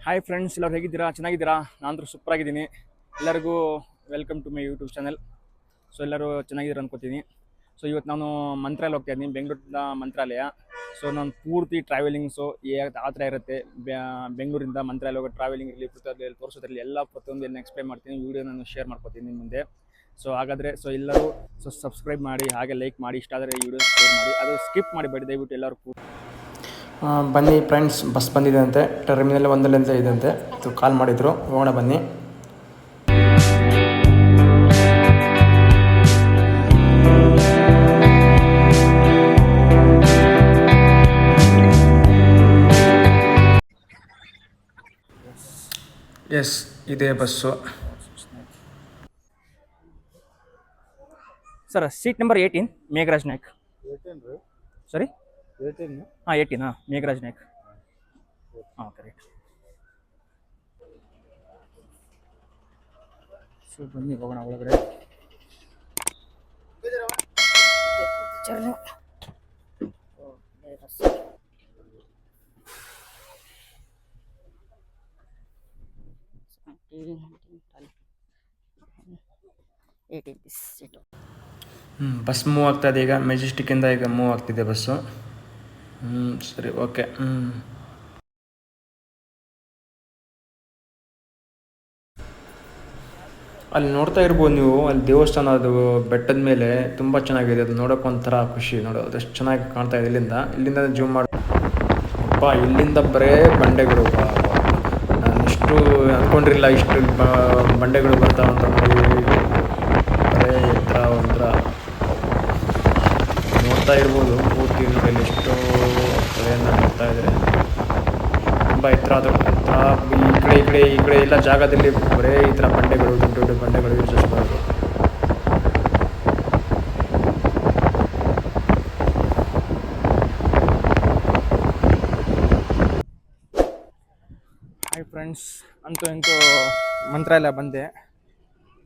Hi friends, ಎಲ್ಲರೂ ಹೇಗಿದ್ದೀರಾ? ಚೆನ್ನಾಗಿದ್ದೀರಾ? ನಾನು ಸೂಪರ್ ಆಗಿದ್ದೀನಿ. ಎಲ್ಲರಿಗೂ welcome to my YouTube channel. So ಎಲ್ಲರೂ ಚೆನ್ನಾಗಿದ್ದೀರಾ ಅನ್ಕೋತೀನಿ. ಸೊ ಇವತ್ತು ನಾನು ಮಂತ್ರಾಲಯ ಹೋಗ್ತಾ ಇದ್ದೀನಿ, ಬೆಂಗಳೂರಿಂದ ಮಂತ್ರಾಲಯ. ಸೊ ನಾನು ಪೂರ್ತಿ ಟ್ರಾವೆಲಿಂಗ್ಸು ಆ ಥರ ಇರುತ್ತೆ. ಬೆಂಗಳೂರಿಂದ ಮಂತ್ರಾಲಯ ಹೋಗೋ ಟ್ರಾವೆಲಿಂಗ್ ಇರಲಿ, ಪ್ರತಿಯೊಂದು ತೋರಿಸೋದ್ರಲ್ಲಿ ಎಲ್ಲ ಪ್ರತಿಯೊಂದು ಏನು ಎಕ್ಸ್ಪ್ಲೈನ್ ಮಾಡ್ತೀನಿ, ವೀಡಿಯೋ ನಾನು ಶೇರ್ ಮಾಡ್ಕೊತೀನಿ ನಿಮ್ಮ ಮುಂದೆ. ಸೊ ಹಾಗಾದರೆ ಎಲ್ಲರೂ ಸಬ್ಸ್ಕ್ರೈಬ್ ಮಾಡಿ, ಹಾಗೆ ಲೈಕ್ ಮಾಡಿ, ಇಷ್ಟ ಆದರೆ ಈ ವಿಡಿಯೋ ಶೇರ್ ಮಾಡಿ, ಅದು ಸ್ಕಿಪ್ ಮಾಡಿಬೇಡಿ ದಯವಿಟ್ಟು ಎಲ್ಲರೂ. ಬನ್ನಿ ಫ್ರೆಂಡ್ಸ್, ಬಸ್ ಬಂದಿದೆ ಅಂತೆ, ಟರ್ಮಿನಲ್ 1 ಅಂತ ಇದೆ ಅಂತೆ. ಕಾಲ್ ಮಾಡಿದರು, ಹೋಗೋಣ ಬನ್ನಿ. ಎಸ್, ಇದೇ bus. Sir, seat number 18 Megharaj Naik. 18 ಸರಿ, 18 18 ಮೇಘರಾಜ್ ನಾಯ್ಕ್. ಕರೆಕ್ಟ್. ಸೊ ಬನ್ನಿ ಹೋಗೋಣ ಒಳಗಡೆ. ಬಸ್ ಮೂವ್ ಆಗ್ತಾ ಇದೆ ಈಗ, ಮೆಜೆಸ್ಟಿಕ್ಕಿಂದ ಈಗ ಮೂವ್ ಆಗ್ತಿದೆ ಬಸ್ಸು. ಸರಿ, ಓಕೆ. ಅಲ್ಲಿ ನೋಡ್ತಾ ಇರ್ಬೋದು ನೀವು, ಅಲ್ಲಿ ದೇವಸ್ಥಾನ, ಅದು ಬೆಟ್ಟದ ಮೇಲೆ ತುಂಬ ಚೆನ್ನಾಗಿದೆ. ಅದು ನೋಡೋಕೆ ಒಂಥರ ಖುಷಿ. ನೋಡೋದು ಎಷ್ಟು ಚೆನ್ನಾಗಿ ಕಾಣ್ತಾ ಇದೆ ಇಲ್ಲಿಂದ ಜೂಮ್ ಮಾಡಿ. ಅಪ್ಪ, ಇಲ್ಲಿಂದ ಬರೇ ಬಂಡೆಗಳು. ನಾನು ಇಷ್ಟು ಅಂದ್ಕೊಂಡಿರಲಿಲ್ಲ, ಇಷ್ಟು ಬಂಡೆಗಳು ಬರ್ತಾವಂತ. ನೋಡಿ, ಬರೇ ಎತ್ತರ ಒಂಥರ ನೋಡ್ತಾ ಇರ್ಬೋದು. ಪೂರ್ತಿ ನೋಡಿ, ಎಷ್ಟು ಕಡೆಯಿಂದ ನೋಡ್ತಾ ಇದ್ದಾರೆ. ತುಂಬ ಎತ್ತರ, ಅದು ಈ ಕಡೆ ಎಲ್ಲ ಜಾಗದಲ್ಲಿ ಬರೇ ಈ ಥರ ಬಂಡೆಗಳು, ದೊಡ್ಡ ದೊಡ್ಡ ಬಂಡೆಗಳು ಯೂಸಿಸ್ಬೋದು. ಹಾಯ್ ಫ್ರೆಂಡ್ಸ್, ಅಂತೂ ಮಂತ್ರಾಲಯ ಬಂದೆ.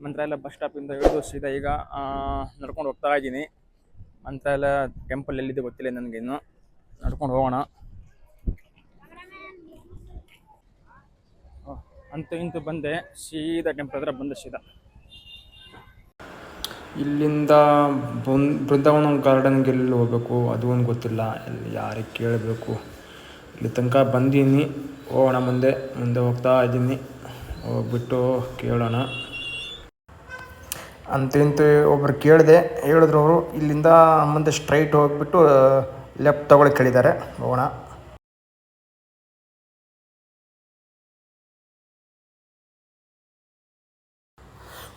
ಮಂತ್ರಾಲಯ ಬಸ್ ಸ್ಟಾಪಿಂದ ಇಳಿದು ಸೀದಾ ಈಗ ನಡ್ಕೊಂಡು ಹೋಗ್ತಾ ಇದ್ದೀನಿ. ಮಂತ್ರಾಲಯ ಟೆಂಪಲ್ ಎಲ್ಲಿದೆ ಗೊತ್ತಿಲ್ಲ ನನಗಿನ್ನು, ನಡ್ಕೊಂಡು ಹೋಗೋಣ. ಅಂತೂ ಬಂದೆ, ಸೀದಾ ಟೆಂಪಲ್ ಹತ್ರ ಬಂದೆ ಸೀದಾ. ಇಲ್ಲಿಂದ ಬೃಂದಾವನ ಗಾರ್ಡನ್ಗೆಲ್ಲಿ ಹೋಗ್ಬೇಕು ಅದು ಒಂದು ಗೊತ್ತಿಲ್ಲ, ಎಲ್ಲಿ ಯಾರಿಗೆ ಕೇಳಬೇಕು. ಇಲ್ಲಿ ತನಕ ಬಂದೀನಿ, ಹೋಗೋಣ ಮುಂದೆ ಹೋಗ್ತಾ ಇದ್ದೀನಿ. ಹೋಗ್ಬಿಟ್ಟು ಕೇಳೋಣ. ಅಂತೂ ಒಬ್ರು ಕೇಳಿದೆ, ಹೇಳಿದ್ರು ಅವರು ಇಲ್ಲಿಂದ ಮುಂದೆ ಸ್ಟ್ರೈಟ್ ಹೋಗ್ಬಿಟ್ಟು ಲೆಫ್ಟ್ ತಗೊಳ್ಳಿ ಕೇಳಿದ್ದಾರೆ. ಹೋಗೋಣ.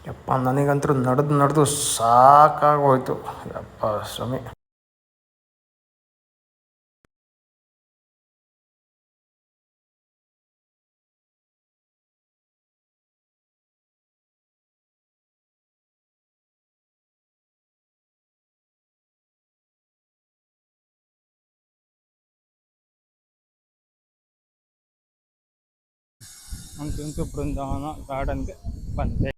ಯಪ್ಪ, ನನಗಂತೂ ನಡೆದು ಸಾಕಾಗೋಯ್ತು. ಯಪ್ಪ ಸ್ವಾಮಿ. ಅಂತೂ ಬೃಂದಾವನ ಗಾರ್ಡನ್ಗೆ ಬಂದೆ.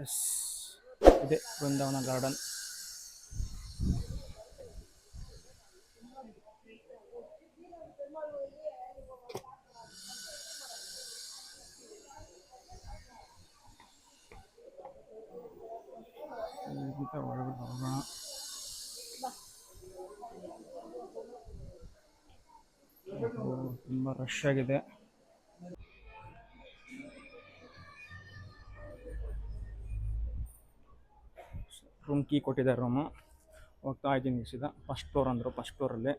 ಎಸ್, ಇದೆ ಬೃಂದಾವನ ಗಾರ್ಡನ್. ಒಳಗಡೆ ಹೋಗೋಣ. ತುಂಬ ರಶ್ ಆಗಿದೆ. ರೂಮ್ ಕೀ ಕೊಟ್ಟಿದ್ದಾರೆ. ರೂಮು ಹೋಗ್ತಾ ಇದ್ದೀನಿ ಸೀದಾ. ಫಸ್ಟ್ ಫ್ಲೋರ್ ಅಂದರು, ಫಸ್ಟ್ ಫ್ಲೋರಲ್ಲಿ.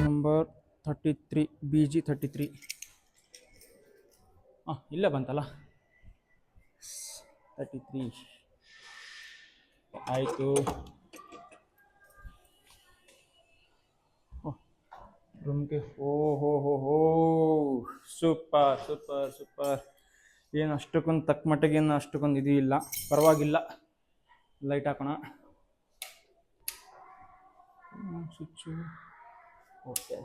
Number 33 BG 33. ಇಲ್ಲ ಬಂತಲ್ಲ, 33 ಆಯಿತು. ರೂಮ್ಗೆ ಹೋ ಸೂಪರ್. ಏನು ಅಷ್ಟಕ್ಕೊಂದು ತಕ್ಕ ಮಟ್ಟಿಗೆ ಏನು ಅಷ್ಟಕ್ಕೊಂದು ಇದು ಇಲ್ಲ, ಪರವಾಗಿಲ್ಲ. ಲೈಟ್ ಹಾಕೋಣ. ಸ್ವಿಚ್ಚು. ಓಕೆ,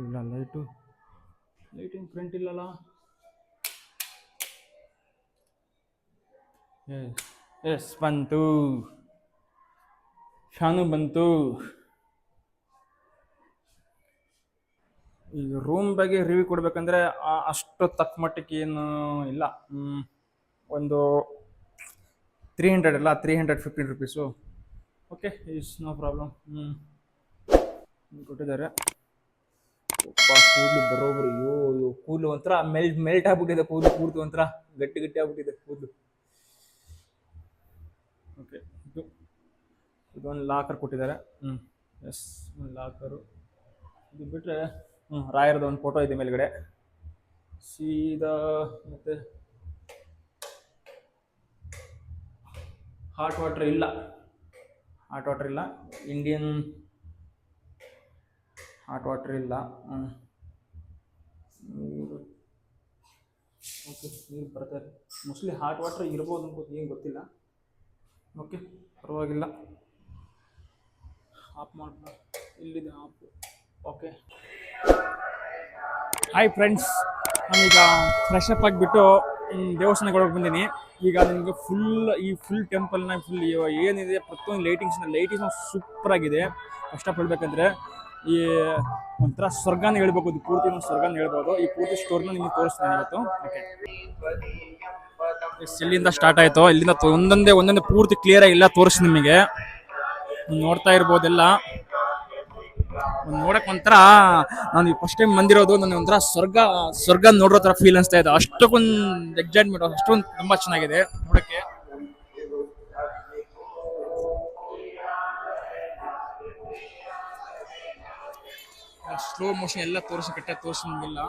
ಇಲ್ಲ ಲೈಟಿಂಗ್ ಫ್ರಂಟ್ ಇಲ್ಲಲ್ಲ. ಎಸ್ ಬಂತು, ಫ್ಯಾನು ಬಂತು. ಈಗ ರೂಮ್ ಬಗ್ಗೆ ರಿವ್ಯೂ ಕೊಡ್ಬೇಕಂದ್ರೆ ಅಷ್ಟು ತಕ್ಕ ಮಟ್ಟಕ್ಕೆ ಏನು ಇಲ್ಲ. ಒಂದು 300 ಅಲ್ಲ, 315 rupees. Okay, is no problem. ಕೊಟ್ಟಿದ್ದಾರೆ. ಕೂದಲು ಬರೋಬ್ರು. ಅಯ್ಯೋ ಕೂದಲು ಒಂಥರ ಮೆಲ್ಟ್ ಆಗ್ಬಿಟ್ಟಿದೆ. ಕೂದಲು ಪೂರ್ತಿ ಒಂಥರ ಗಟ್ಟಿ ಆಗ್ಬಿಟ್ಟಿದೆ ಕೂದಲು. ಓಕೆ, ಇದೊಂದು ಲಾಕರ್ ಕೊಟ್ಟಿದ್ದಾರೆ. ಎಸ್, ಒಂದು ಲಾಕರು. ಇದು ಬಿಟ್ಟರೆ ರಾಯರದ ಒಂದು ಫೋಟೋ ಇದೆ ಮೇಲ್ಗಡೆ ಸೀದಾ. ಮತ್ತೆ ಹಾಟ್ ವಾಟರ್ ಇಲ್ಲ, ಇಂಡಿಯನ್ ಹಾಟ್ ವಾಟರ್ ಇಲ್ಲ. ನೀರು, ಓಕೆ, ನೀರು ಬರ್ತಾರೆ. ಮೋಸ್ಟ್ಲಿ ಹಾಟ್ ವಾಟರ್ ಇರ್ಬೋದು ಅನ್ಬೋದು, ಏನು ಗೊತ್ತಿಲ್ಲ. ಓಕೆ, ಪರವಾಗಿಲ್ಲ. ಆಫ್ ಮಾಡ್ಬೋದು, ಇಲ್ಲಿದೆ ಆಫ್. ಓಕೆ, ಹಾಯ್ ಫ್ರೆಂಡ್ಸ್, ನಾನೀಗ ಫ್ರೆಶ್ ಅಪ್ ಆಗಿಬಿಟ್ಟು ದೇವಸ್ಥಾನಕ್ಕೆ ಒಳಗೆ ಬಂದೀನಿ. ಈಗ ನಿಮಗೆ ಫುಲ್ ಟೆಂಪಲ್ನ ಏನಿದೆ ಪ್ರತಿಯೊಂದು ಲೈಟಿಂಗ್ಸ್ ಸೂಪರ್ ಆಗಿದೆ. ಫಸ್ಟ್ ಆಫ್ ಹೇಳ್ಬೇಕಂದ್ರೆ ಈ ಒಂಥರ ಸ್ವರ್ಗನ ಹೇಳ್ಬೇಕು, ಇದು ಪೂರ್ತಿ ಒಂದು ಸ್ವರ್ಗನ ಹೇಳ್ಬೋದು. ಈ ಪೂರ್ತಿ ಸ್ಟೋರ್ನ ನಿಮಗೆ ತೋರಿಸ್ತೀನಿ ಇವತ್ತು. ಓಕೆ, ಇಲ್ಲಿಂದ ಸ್ಟಾರ್ಟ್ ಆಯಿತು. ಇಲ್ಲಿಂದ ಒಂದೊಂದೇ ಪೂರ್ತಿ ಕ್ಲಿಯರ್ ಆಗಿಲ್ಲ, ತೋರಿಸಿ ನಿಮಗೆ. ನೋಡ್ತಾ ಇರ್ಬೋದೆಲ್ಲ. ನೋಡಕ್ ಒಂಥರ, ನಾನು ಫಸ್ಟ್ ಟೈಮ್ ಬಂದಿರೋದು, ನನಗೆ ಒಂಥರ ಸ್ವರ್ಗ ನೋಡೋ ತರ ಫೀಲ್ ಅನಿಸ್ತಾ ಇದೆ. ಅಷ್ಟಕ್ಕೊಂದು ಎಕ್ಸೈಟ್ಮೆಂಟ್, ಅಷ್ಟೊಂದು ತುಂಬಾ ಚೆನ್ನಾಗಿದೆ ನೋಡಕ್ಕೆ. ಸ್ಲೋ ಮೋಷನ್ ಎಲ್ಲ ತೋರಿಸಿ ನಿಮಗೆಲ್ಲ.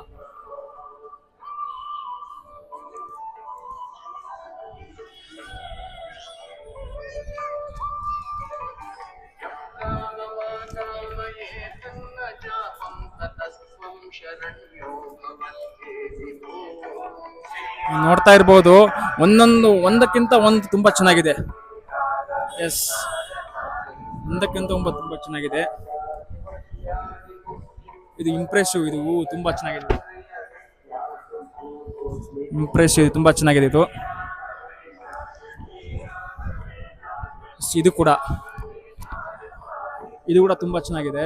ನೋಡ್ತಾ ಇರ್ಬೋದು, ಒಂದಕ್ಕಿಂತ ಒಂದು ತುಂಬಾ ಚೆನ್ನಾಗಿದೆ. ಎಸ್, ಒಂದಕ್ಕಿಂತ ತುಂಬಾ ಚೆನ್ನಾಗಿದೆ. ಇದು ಇಂಪ್ರೆಸಿವ್, ಇದು ತುಂಬಾ ಚೆನ್ನಾಗಿದೆ. ತುಂಬಾ ಚೆನ್ನಾಗಿದೆ ಇದು. ಇದು ಕೂಡ ತುಂಬಾ ಚೆನ್ನಾಗಿದೆ.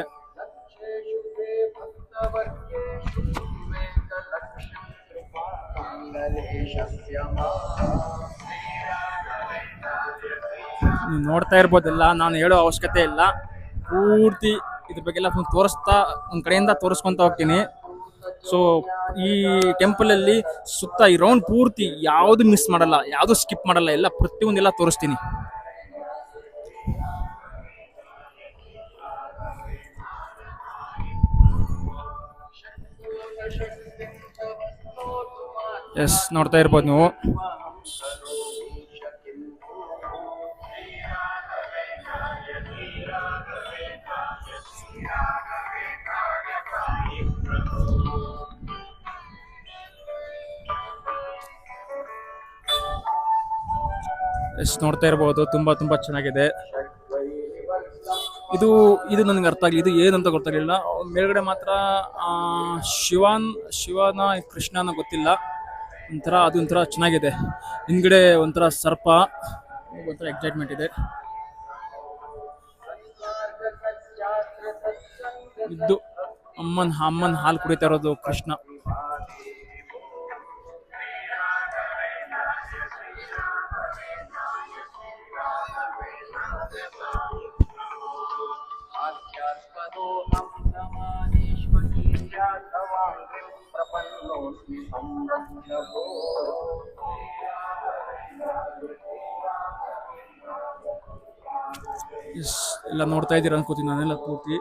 ನೀವು ನೋಡ್ತಾ ಇರ್ಬೋದೆಲ್ಲ, ನಾನು ಹೇಳೋ ಅವಶ್ಯಕತೆ ಇಲ್ಲ. ಪೂರ್ತಿ ಇದ್ರ ಬಗ್ಗೆ ಎಲ್ಲ ಒಂದ್ ಕಡೆಯಿಂದ ತೋರಿಸ್ಕೊಂತ ಹೋಗ್ತೀನಿ. ಸೊ ಈ ಟೆಂಪಲ್ ಅಲ್ಲಿ ಸುತ್ತ ಈ ರೌಂಡ್ ಪೂರ್ತಿ ಯಾವ್ದು ಮಿಸ್ ಮಾಡಲ್ಲ, ಯಾವ್ದು ಸ್ಕಿಪ್ ಮಾಡಲ್ಲ, ಎಲ್ಲ ಪ್ರತಿಯೊಂದೆಲ್ಲ ತೋರಿಸ್ತೀನಿ. ಎಸ್, ನೋಡ್ತಾ ಇರ್ಬೋದು ನೀವು. ನೋಡ್ತಾ ಇರ್ಬೋದು, ತುಂಬಾ ಚೆನ್ನಾಗಿದೆ. ಇದು ನನಗೆ ಅರ್ಥ ಆಗಲಿ, ಇದು ಏನಂತ ಗೊತ್ತಾಗಲಿಲ್ಲ. ಮೇಲ್ಗಡೆ ಮಾತ್ರ ಶಿವನ ಕೃಷ್ಣನ ಗೊತ್ತಿಲ್ಲ, ಅದೊಂಥರ ಚೆನ್ನಾಗಿದೆ. ಹಿಂದ್ಗಡೆ ಒಂಥರ ಸರ್ಪ, ಒಂಥರ ಎಕ್ಸೈಟ್ಮೆಂಟ್ ಇದೆ. ಇದು ಅಮ್ಮನ್ ಹಾಲು ಕುಡಿತಾ ಇರೋದು ಕೃಷ್ಣ. ಎಲ್ಲ ನೋಡ್ತಾ ಇದ್ದೀರಾ ಅನ್ಕೋತೀನಿ ನಾನೆಲ್ಲ ಪೂರ್ತಿ.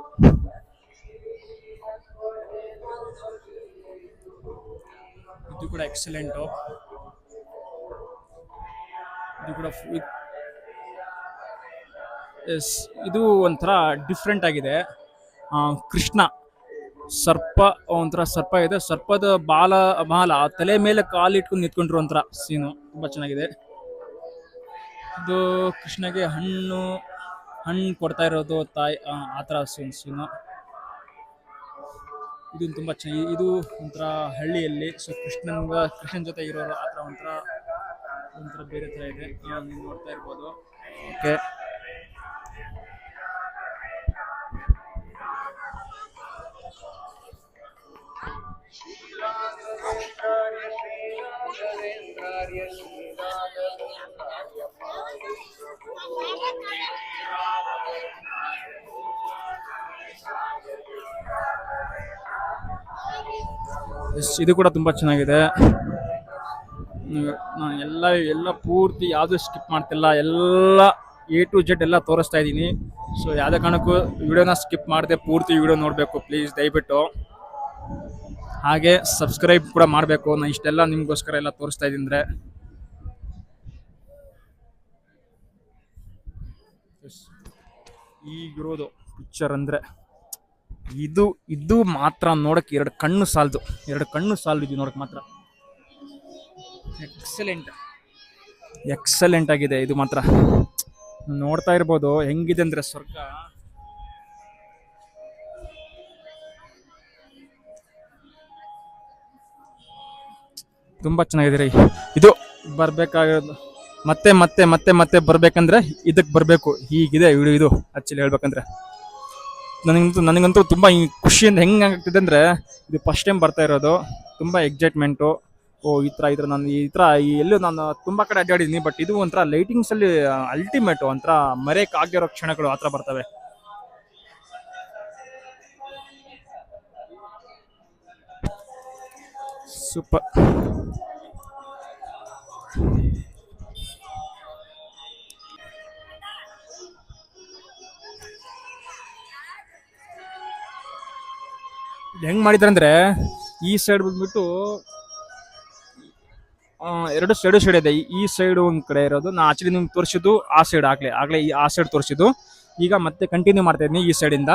ಇದು ಕೂಡ ಎಕ್ಸಲೆಂಟು. ಇದು ಕೂಡ ಇದು ಒಂಥರ ಡಿಫ್ರೆಂಟ್ ಆಗಿದೆ. ಕೃಷ್ಣ ಒಂಥರ ಸರ್ಪ ಇದೆ, ಸರ್ಪದ ಬಾಲ ತಲೆ ಮೇಲೆ ಕಾಲಿಟ್ಕೊಂಡು ನಿಂತ್ಕೊಂಡ್ರು ಒಂಥರ ಸೀನು ತುಂಬಾ ಚೆನ್ನಾಗಿದೆ. ಇದು ಕೃಷ್ಣಗೆ ಹಣ್ಣು ಹಣ್ಣು ಕೊಡ್ತಾ ಇರೋದು ತಾಯಿ ಆ ಥರ ಸೀನು. ಇದು ತುಂಬ ಚೆನ್ನಾಗಿ, ಇದು ಒಂಥರ ಹಳ್ಳಿಯಲ್ಲಿ ಸೊ ಕೃಷ್ಣನ್ ಜೊತೆ ಇರೋರು ಆ ಥರ ಒಂಥರ ಒಂಥರ ಬೇರೆ ಥರ ಇದೆ. ನೀವು ನೋಡ್ತಾ ಇರ್ಬೋದು. ಓಕೆ, ಇದು ಕೂಡ ತುಂಬ ಚೆನ್ನಾಗಿದೆ. ನಾನು ಎಲ್ಲ ಪೂರ್ತಿ ಯಾವುದು ಸ್ಕಿಪ್ ಮಾಡ್ತಿಲ್ಲ, ಎಲ್ಲ A to Z ಎಲ್ಲ ತೋರಿಸ್ತಾ ಇದ್ದೀನಿ. ಸೊ ಯಾವುದೇ ಕಾರಣಕ್ಕೂ ವಿಡಿಯೋನ ಸ್ಕಿಪ್ ಮಾಡದೆ ಪೂರ್ತಿ ವಿಡಿಯೋ ನೋಡಬೇಕು ಪ್ಲೀಸ್, ದಯವಿಟ್ಟು. ಹಾಗೆ ಸಬ್ಸ್ಕ್ರೈಬ್ ಕೂಡ ಮಾಡಬೇಕು. ನಾನು ಇಷ್ಟೆಲ್ಲ ನಿಮಗೋಸ್ಕರ ಎಲ್ಲ ತೋರಿಸ್ತಾ ಇದ್ದೀನಿ ಅಂದರೆ. ಈಗಿರೋದು ಪಿಕ್ಚರ್ ಅಂದರೆ ಇದು ಮಾತ್ರ ನೋಡೋಕ್ಕೆ ಎರಡು ಕಣ್ಣು ಸಾಲದು ಇದು ನೋಡೋಕ್ಕೆ ಮಾತ್ರ. ಎಕ್ಸಲೆಂಟ್ ಆಗಿದೆ ಇದು ಮಾತ್ರ. ನೋಡ್ತಾ ಇರ್ಬೋದು ಹೆಂಗಿದೆ ಅಂದರೆ ಸ್ವರ್ಗ. ತುಂಬ ಚೆನ್ನಾಗಿದೆ ರೀ. ಇದು ಬರಬೇಕಾಗಿರೋದು ಮತ್ತೆ ಮತ್ತೆ ಮತ್ತೆ ಮತ್ತೆ ಬರಬೇಕಂದ್ರೆ ಇದಕ್ಕೆ ಬರಬೇಕು. ಹೀಗಿದೆ ವಿಡಿಯೋ ಇದು ಆ್ಯಕ್ಚುಲಿ ಹೇಳ್ಬೇಕಂದ್ರೆ. ನನಗಂತೂ ತುಂಬ ಖುಷಿಯಿಂದ ಹೆಂಗೆ ಆಗ್ತಿದೆ ಅಂದರೆ, ಇದು ಫಸ್ಟ್ ಟೈಮ್ ಬರ್ತಾ ಇರೋದು. ತುಂಬ ಎಕ್ಸೈಟ್ಮೆಂಟು. ಈ ಥರ ಎಲ್ಲೂ ನಾನು ತುಂಬ ಕಡೆ ಅಡ್ಡಾಡಿದ್ದೀನಿ, ಬಟ್ ಇದು ಒಂಥರ ಲೈಟಿಂಗ್ಸಲ್ಲಿ ಅಲ್ಟಿಮೇಟು, ಒಂಥರ ಮರೆಯಕ್ಕಾಗಿರೋ ಕ್ಷಣಗಳು ಆ ಥರ ಬರ್ತವೆ. ಸೂಪರ್. ಹೆಂಗೆ ಮಾಡಿದ್ರೆ ಅಂದರೆ, ಈ ಸೈಡ್ ಬಂದ್ಬಿಟ್ಟು ಎರಡು ಸೈಡ್ ಇದೆ. ಈ ಸೈಡ್ ಒಂದು ಕಡೆ ಇರೋದು ನಾ ಆಕ್ಚುಲಿ ನಿಮ್ಗೆ ತೋರಿಸಿದ್ದು ಆ ಸೈಡ್, ಆಗಲೇ ಆ ಸೈಡ್ ತೋರಿಸಿದ್ದು. ಈಗ ಮತ್ತೆ ಕಂಟಿನ್ಯೂ ಮಾಡ್ತಾ ಇದ್ದೀನಿ ಈ ಸೈಡಿಂದ.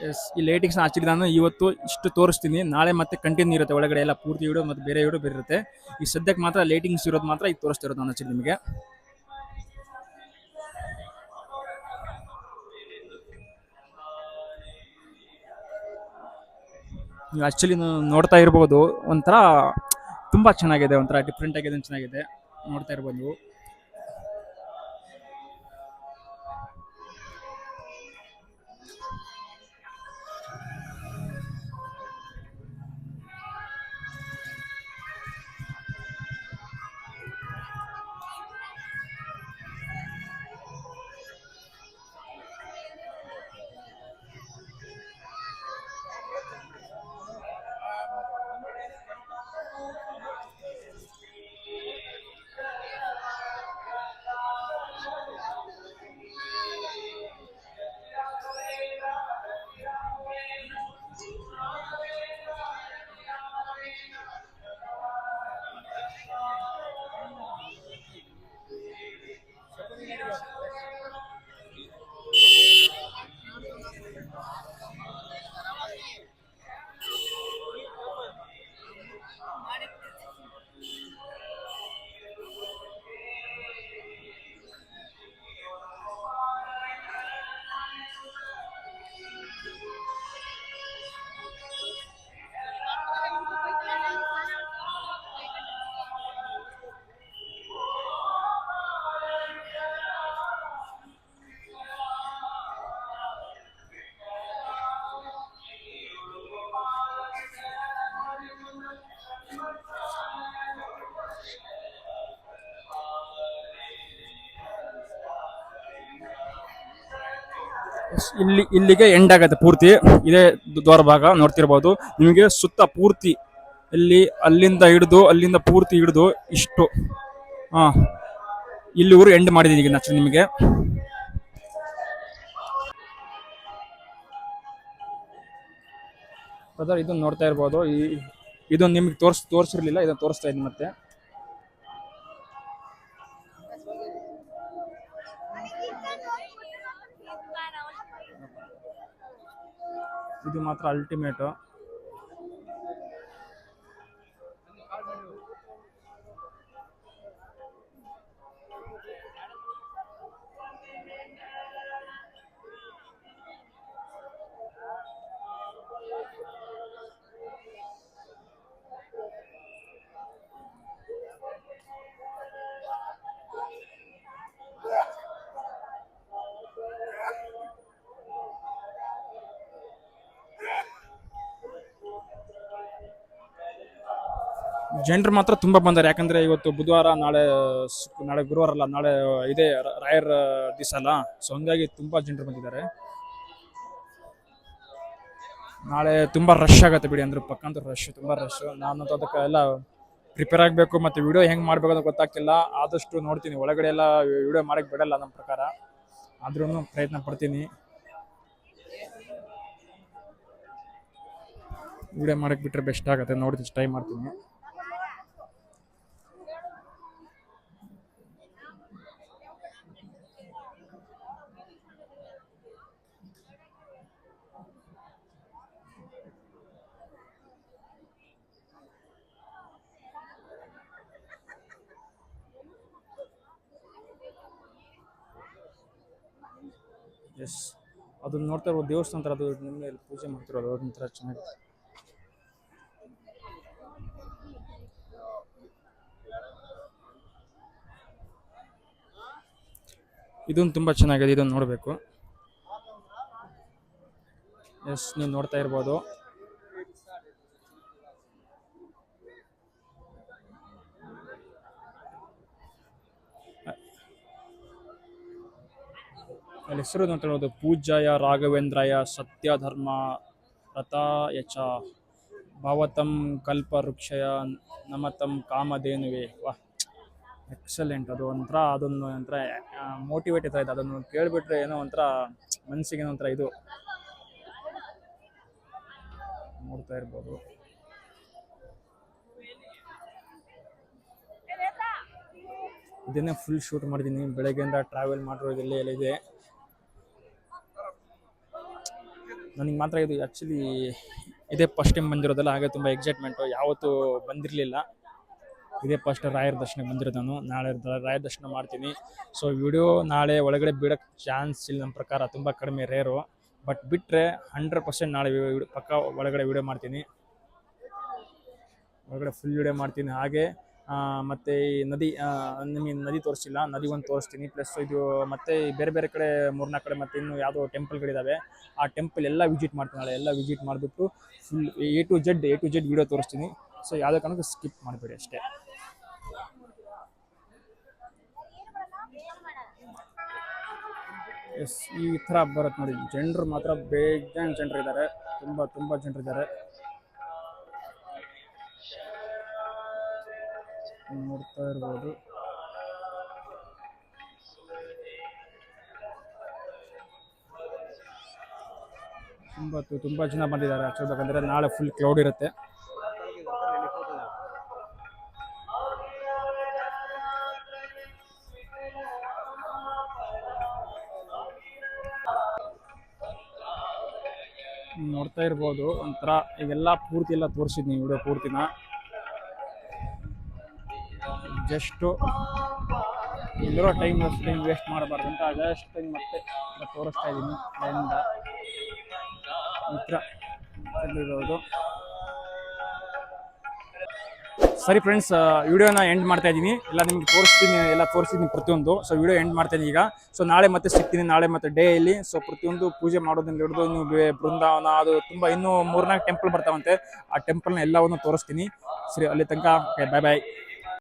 ಎಸ್, ಈ ಲೈಟಿಂಗ್ಸ್ನ ಆಕ್ಚುಲಿ ನಾನು ಇವತ್ತು ಇಷ್ಟು ತೋರಿಸ್ತೀನಿ. ನಾಳೆ ಮತ್ತೆ ಕಂಟಿನ್ಯೂ ಇರುತ್ತೆ ಒಳಗಡೆ ಎಲ್ಲ ಪೂರ್ತಿ ವಿಡಿಯೋ, ಮತ್ತು ಬೇರೆ ವಿಡಿಯೋ ಬೇರೆ ಇರುತ್ತೆ. ಈ ಸದ್ಯಕ್ಕೆ ಮಾತ್ರ ಲೈಟಿಂಗ್ಸ್ ಇರೋದು ಮಾತ್ರ ಇದು ತೋರಿಸ್ತಿರೋದು ನಾನು ಆಕ್ಚುಲಿ ನಿಮಗೆ. ನೀವು ಆಕ್ಚುಲಿ ನೋಡ್ತಾ ಇರ್ಬೋದು, ಒಂಥರ ತುಂಬ ಚೆನ್ನಾಗಿದೆ, ಒಂಥರ ಡಿಫ್ರೆಂಟ್ ಆಗಿದೆ, ಚೆನ್ನಾಗಿದೆ. ನೋಡ್ತಾ ಇರ್ಬೋದು ನೀವು. ಇಲ್ಲಿಗೆ ಎಂಡ್ ಆಗುತ್ತೆ ಪೂರ್ತಿ. ಇದೇ ದ್ವಾರ ಭಾಗ ನೋಡ್ತಿರ್ಬೋದು ನಿಮಗೆ. ಸುತ್ತ ಪೂರ್ತಿ ಅಲ್ಲಿಂದ ಪೂರ್ತಿ ಹಿಡಿದು ಇಷ್ಟು ಇಲ್ಲಿವರೆಗೂ ಎಂಡ್ ಮಾಡಿದ್ದೀನಿ ಈಗ ನಿಮಗೆ. ಬ್ರದರ್ ಇದನ್ನ ನೋಡ್ತಾ ಇರ್ಬೋದು. ಇದೊಂದು ನಿಮ್ಗೆ ತೋರಿಸಿರ್ಲಿಲ್ಲ, ಇದನ್ನ ತೋರಿಸ್ತಾ ಇದ್ದೀನಿ ಮತ್ತೆ. ಇದು ಮಾತ್ರ ಅಲ್ಟಿಮೇಟ್. ಜನರು ಮಾತ್ರ ತುಂಬಾ ಬಂದಾರೆ. ಯಾಕಂದ್ರೆ ಇವತ್ತು ಬುಧವಾರ, ನಾಳೆ ಗುರುವಾರ ಅಲ್ಲ, ನಾಳೆ ಇದೇ ರಾಯರ್ ದಿವಸ ಅಲ್ಲ. ಸೊ ಹಂಗಾಗಿ ತುಂಬಾ ಜನರು ಬಂದಿದ್ದಾರೆ. ನಾಳೆ ತುಂಬಾ ರಶ್ ಆಗತ್ತೆ ಬಿಡಿ. ಅಂದ್ರೆ ಪಕ್ಕಂತ ತುಂಬಾ ರಶ್. ನಾನು ಅದಕ್ಕೆ ಎಲ್ಲ ಪ್ರಿಪೇರ್ ಆಗಬೇಕು, ಮತ್ತೆ ವಿಡಿಯೋ ಹೆಂಗ್ ಮಾಡ್ಬೇಕು ಅಂತ ಗೊತ್ತಾಗ್ತಿಲ್ಲ. ಆದಷ್ಟು ನೋಡ್ತೀನಿ, ಒಳಗಡೆ ಎಲ್ಲ ವಿಡಿಯೋ ಮಾಡಕ್ ಬಿಡಲ್ಲ ನಮ್ಮ ಪ್ರಕಾರ, ಆದ್ರೂ ಪ್ರಯತ್ನ ಪಡ್ತೀನಿ ವಿಡಿಯೋ ಮಾಡಕ್ ಬಿಟ್ರೆ ಬೆಸ್ಟ್ ಆಗತ್ತೆ. ನೋಡ್ತೀನಿ, ಟ್ರೈ ಮಾಡ್ತೀನಿ. ಎಸ್, ಅದನ್ನ ನೋಡ್ತಾ ಇರೋ ದೇವಸ್ಥಾನ ಥರ, ಅದು ನಿಮಗೆ ಪೂಜೆ ಮಾಡ್ತಿರೋದು ಅದೊಂಥರ ಚೆನ್ನಾಗಿದೆ. ಇದೊಂದು ತುಂಬ ಚೆನ್ನಾಗಿದೆ, ಇದನ್ನು ನೋಡಬೇಕು. ಎಸ್, ನೀವು ನೋಡ್ತಾ ಇರ್ಬೋದು. ಅಲ್ಲಿ ಹೆಸರು ನೋಡ್ತಿರೋದು ಪೂಜ್ಯಾಯ ರಾಘವೇಂದ್ರಾಯ ಸತ್ಯ ಧರ್ಮ ರಥಾಯ ಚ ಭಾವತಂ ಕಲ್ಪ ವೃಕ್ಷಯ ನಮತಂ ಕಾಮಧೇನುವೆ. ವಾಹ್, ಎಕ್ಸಲೆಂಟ್. ಅದು ಅದೊಂದು ಒಂಥರ ಮೋಟಿವೇಟ್ ಇರ್ತಾ ಇದೆ. ಅದನ್ನು ಕೇಳಿಬಿಟ್ರೆ ಏನೋ ಒಂಥರ ಮನಸ್ಸಿಗೆ ಏನೋ ಒಂಥರ ಇದು. ನೋಡ್ತಾ ಇರ್ಬೋದು. ಇದನ್ನೇ ಫುಲ್ ಶೂಟ್ ಮಾಡಿದ್ದೀನಿ. ಬೆಳಗ್ಗೆಯಿಂದ ಟ್ರಾವೆಲ್ ಮಾಡಿರೋದಿಲ್ಲ ಎಲ್ಲ ಇದೆ. ನನಗೆ ಮಾತ್ರ ಇದು ಆ್ಯಕ್ಚುಲಿ ಇದೇ ಫಸ್ಟ್ ಟೈಮ್ ಬಂದಿರೋದಲ್ಲ, ಹಾಗೆ ತುಂಬ ಎಕ್ಸೈಟ್ಮೆಂಟು. ಯಾವತ್ತೂ ಬಂದಿರಲಿಲ್ಲ, ಇದೇ ಫಸ್ಟ್ ರಾಯರ ದರ್ಶನಕ್ಕೆ ಬಂದಿರೋದು ನಾನು. ನಾಳೆ ರಾಯರ ದರ್ಶನ ಮಾಡ್ತೀನಿ. ಸೊ ವಿಡಿಯೋ ನಾಳೆ ಒಳಗಡೆ ಬಿಡೋಕ್ಕೆ ಚಾನ್ಸ್ ಇಲ್ಲ ನಮ್ಮ ಪ್ರಕಾರ, ತುಂಬ ಕಡಿಮೆ, ರೇರು. ಬಟ್ ಬಿಟ್ಟರೆ 100% ನಾಳೆ ಪಕ್ಕ ಒಳಗಡೆ ವಿಡಿಯೋ ಮಾಡ್ತೀನಿ. ಒಳಗಡೆ ಫುಲ್ ವಿಡಿಯೋ ಮಾಡ್ತೀನಿ. ಹಾಗೆ ಮತ್ತು ಈ ನಿಮಗೆ ನದಿ ತೋರಿಸಿಲ್ಲ, ನದಿ ಒಂದು ತೋರಿಸ್ತೀನಿ. ಪ್ಲಸ್ ಇದು ಮತ್ತು ಬೇರೆ ಬೇರೆ ಕಡೆ 3-4 ಕಡೆ ಮತ್ತು ಇನ್ನು ಯಾವುದೋ ಟೆಂಪಲ್ಗಳಿದ್ದಾವೆ, ಆ ಟೆಂಪಲ್ ಎಲ್ಲ ವಿಸಿಟ್ ಮಾಡ್ತೀನಿ ನಾಳೆ. ಎಲ್ಲ ವಿಸಿಟ್ ಮಾಡಿಬಿಟ್ಟು full A to Z video ತೋರಿಸ್ತೀನಿ. ಸೊ ಯಾವುದೇ ಕಾರಣಕ್ಕೂ ಸ್ಕಿಪ್ ಮಾಡಬೇಡಿ ಅಷ್ಟೇ. ಎಸ್, ಈ ಥರ ಬರುತ್ತೆ ನೋಡಿ. ಜನರು ಮಾತ್ರ ಬೇಜಾನ್ ಜನರಿದ್ದಾರೆ, ತುಂಬ ಜನರಿದ್ದಾರೆ. ನೋಡ್ತಾ ಇರ್ಬೋದು. ತುಂಬ ಜನ ಬಂದಿದ್ದಾರೆ ಆ್ಯಕ್ಚುಲಿ. ಬೇಕಂದರೆ ನಾಳೆ ಫುಲ್ ಕ್ಲೌಡ್ ಇರುತ್ತೆ. ನೋಡ್ತಾ ಇರ್ಬೋದು. ಒಂಥರ ಈಗೆಲ್ಲ ಪೂರ್ತಿ ಎಲ್ಲ ತೋರಿಸಿದ್ನಿ ವಿಡಿಯೋ ಪೂರ್ತಿನ. ಜಸ್ಟು ಇಲ್ಲಿರೋ ಟೈಮ್ ವೇಸ್ಟ್ ಮಾಡಬಾರ್ದು ಅಂತ ಜಸ್ಟ್ ಮತ್ತೆ ತೋರಿಸ್ತಾ ಇದ್ದೀನಿ. ಲೈನಿಂದ ಈ ಥರ ಇರೋದು. ಸರಿ ಫ್ರೆಂಡ್ಸ್, ವಿಡಿಯೋನ ಎಂಡ್ ಮಾಡ್ತಾ ಇದ್ದೀನಿ. ಎಲ್ಲ ನಿಮ್ಗೆ ತೋರಿಸ್ತೀನಿ ಪ್ರತಿಯೊಂದು. ಸೊ ವಿಡಿಯೋ ಎಂಡ್ ಮಾಡ್ತೀನಿ ಈಗ. ಸೊ ನಾಳೆ ಮತ್ತೆ ಸಿಗ್ತೀನಿ, ನಾಳೆ ಮತ್ತೆ ಡೇಯಲ್ಲಿ. ಸೊ ಪ್ರತಿಯೊಂದು ಪೂಜೆ ಮಾಡೋದ್ರಿಂದ ಹಿಡಿದು ಇನ್ನು ಬೃಂದಾವನ, ಅದು ತುಂಬ ಇನ್ನೂ 3-4 ಟೆಂಪಲ್ ಬರ್ತಾವಂತೆ. ಆ ಟೆಂಪಲ್ನ ಎಲ್ಲವನ್ನು ತೋರಿಸ್ತೀನಿ. ಸರಿ, ಅಲ್ಲಿ ತನಕ ಬಾಯ್ ಬಾಯ್.